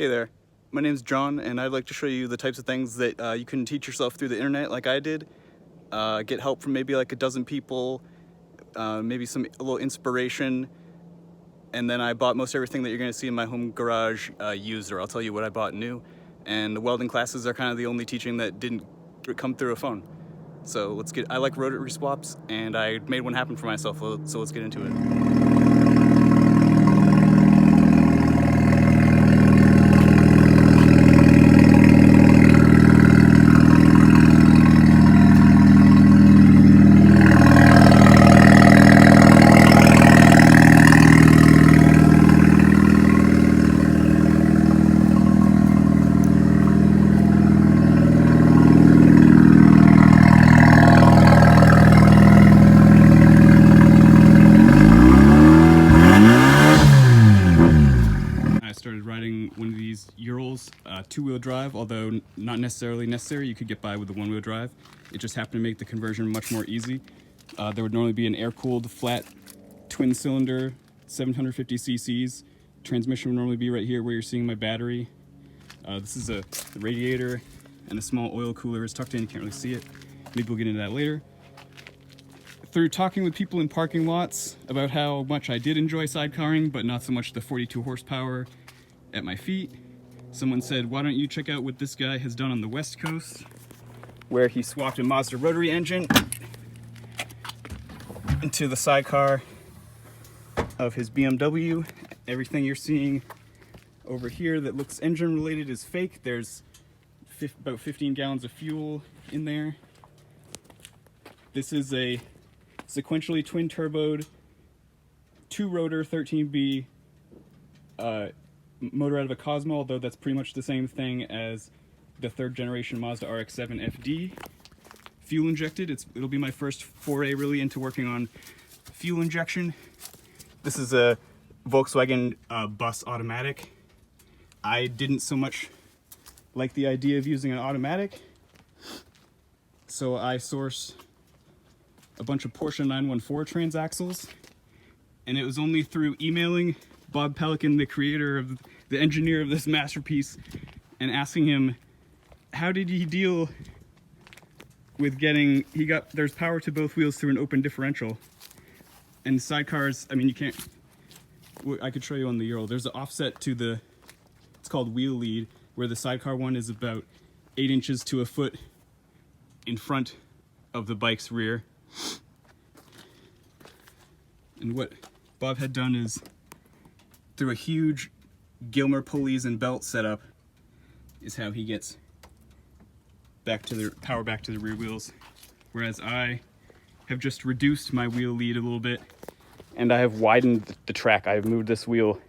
Hey there, my name's John, and I'd like to show you the types of things that you can teach yourself through the internet like I did. Get help from maybe like a dozen people, maybe a little inspiration, and then I bought most everything that you're going to see in my home garage used, or I'll tell you what I bought new. And the welding classes are kind of the only teaching that didn't come through a phone. So I like rotary swaps, and I made one happen for myself, so let's get into it. I started riding one of these Urals, two-wheel drive, although not necessarily necessary. You could get by with the one-wheel drive. It just happened to make the conversion much more easy. There would normally be an air-cooled, flat, twin-cylinder, 750 cc's. Transmission would normally be right here where you're seeing my battery. This is a radiator and a small oil cooler is tucked in. You can't really see it. Maybe we'll get into that later. Through talking with people in parking lots about how much I did enjoy sidecarring, but not so much the 42 horsepower at my feet, someone said, why don't you check out what this guy has done on the West Coast, where he swapped a Mazda Rotary engine into the sidecar of his BMW. Everything you're seeing over here that looks engine related is fake. There's about 15 gallons of fuel in there. This is a sequentially twin turboed, two rotor 13B motor out of a Cosmo, although that's pretty much the same thing as the third generation Mazda RX-7 FD. Fuel injected. It'll be my first foray really into working on fuel injection. This is a Volkswagen bus automatic. I didn't so much like the idea of using an automatic, so I sourced a bunch of Porsche 914 transaxles, and it was only through emailing Bob Pelican, the engineer of this masterpiece, and asking him how did he deal with there's power to both wheels through an open differential. And sidecars, I mean, I could show you on the Ural, there's an offset to it's called wheel lead, where the sidecar one is about 8 inches to a foot in front of the bike's rear. And what Bob had done is, through a huge Gilmer pulleys and belt setup, is how he gets power back to the rear wheels. Whereas I have just reduced my wheel lead a little bit, and I have widened the track. I have moved this wheel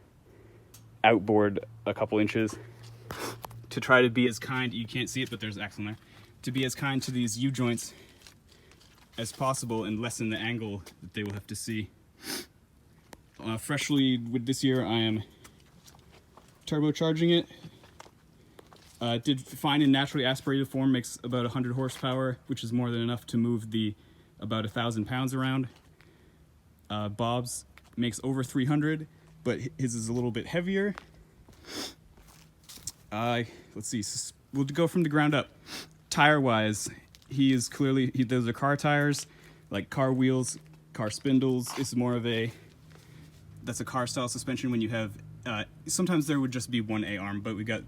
outboard a couple inches to try to be as kind, you can't see it, but there's axle in there, to be as kind to these U-joints as possible and lessen the angle that they will have to see. Freshly with this year, I am turbocharging it. It did fine in naturally aspirated form, makes about 100 horsepower, which is more than enough to move about 1,000 pounds around. Bob's makes over 300, but his is a little bit heavier. Let's see, we'll go from the ground up. Tire-wise, those are car tires, like car wheels, car spindles. It's more of that's a car style suspension when you have, sometimes there would just be one A-arm, but we got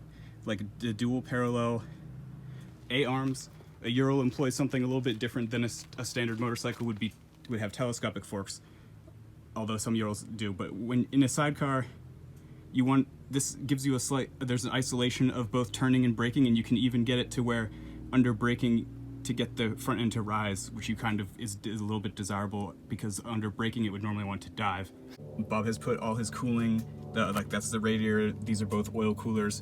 like the dual parallel A-arms. A Ural employs something a little bit different than a standard motorcycle would have telescopic forks, although some Urals do. But when in a sidecar, this gives you there's an isolation of both turning and braking, and you can even get it to where under braking to get the front end to rise, which is a little bit desirable, because under braking it would normally want to dive. Bob has put all his cooling, that's the radiator, these are both oil coolers,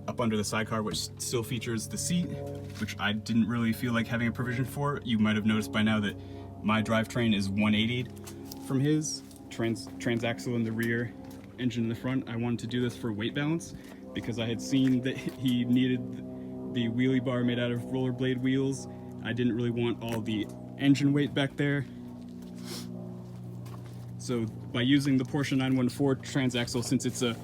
up under the sidecar, which still features the seat, which I didn't really feel like having a provision for. You might have noticed by now that my drivetrain is 180'd from his, transaxle in the rear, engine in the front. I wanted to do this for weight balance, because I had seen that he needed the wheelie bar made out of rollerblade wheels. I didn't really want all the engine weight back there. So by using the Porsche 914 transaxle, since it's a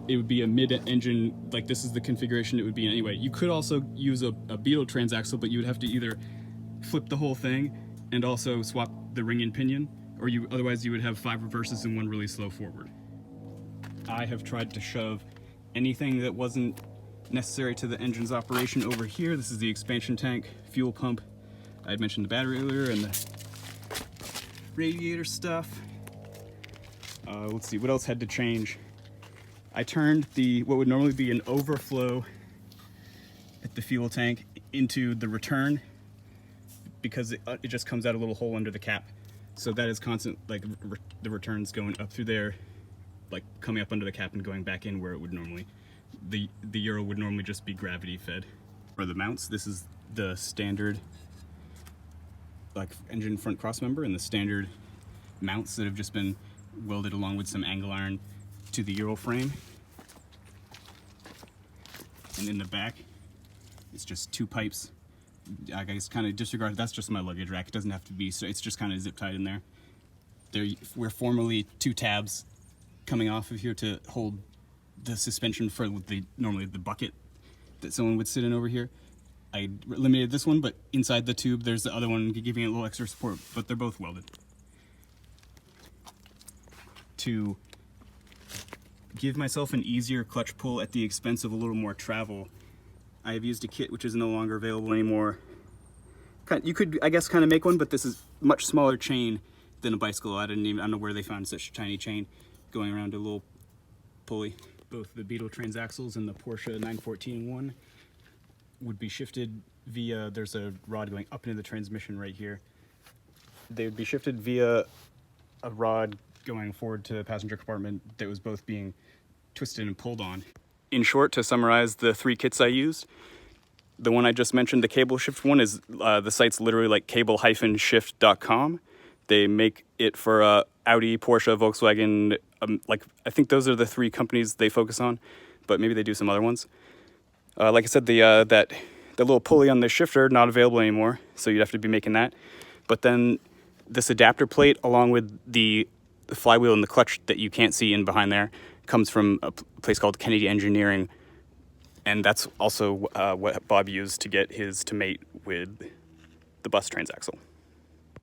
it would be a mid-engine, like this is the configuration it would be in anyway. You could also use a Beetle transaxle, but you would have to either flip the whole thing and also swap the ring and pinion, or otherwise you would have 5 reverses and 1 really slow forward. I have tried to shove anything that wasn't necessary to the engine's operation over here. This is the expansion tank, fuel pump. I had mentioned the battery earlier and the radiator stuff. Let's see, what else had to change? I turned what would normally be an overflow at the fuel tank into the return because it just comes out a little hole under the cap. So that is constant, like the returns going up through there, like coming up under the cap and going back in where it would normally, the Euro would normally just be gravity fed. For the mounts, this is the standard like engine front cross member and the standard mounts that have just been welded along with some angle iron to the Euro frame. And in the back, it's just 2 pipes. I guess kind of disregard, that's just my luggage rack. It doesn't have to be, so it's just kind of zip tied in there. There were formerly 2 tabs coming off of here to hold the suspension for normally the bucket that someone would sit in over here. I eliminated this one, but inside the tube there's the other one giving it a little extra support, but they're both welded. To give myself an easier clutch pull at the expense of a little more travel, I have used a kit which is no longer available anymore. You could, I guess, kind of make one, but this is much smaller chain than a bicycle. I don't know where they found such a tiny chain going around a little pulley. Both the Beetle transaxles and the Porsche 914-1 would be shifted via, there's a rod going up into the transmission right here. They would be shifted via a rod going forward to the passenger compartment that was both being twisted and pulled on. In short, to summarize the 3 kits I used, the one I just mentioned, the cable shift one, is the site's literally like cable-shift.com. They make it for Audi, Porsche, Volkswagen, like I think those are the 3 companies they focus on, but maybe they do some other ones. Like I said, the little pulley on the shifter, not available anymore, so you'd have to be making that. But then this adapter plate, along with the flywheel and the clutch that you can't see in behind there, comes from a place called Kennedy Engineering, and that's also what Bob used to get his to mate with the bus transaxle.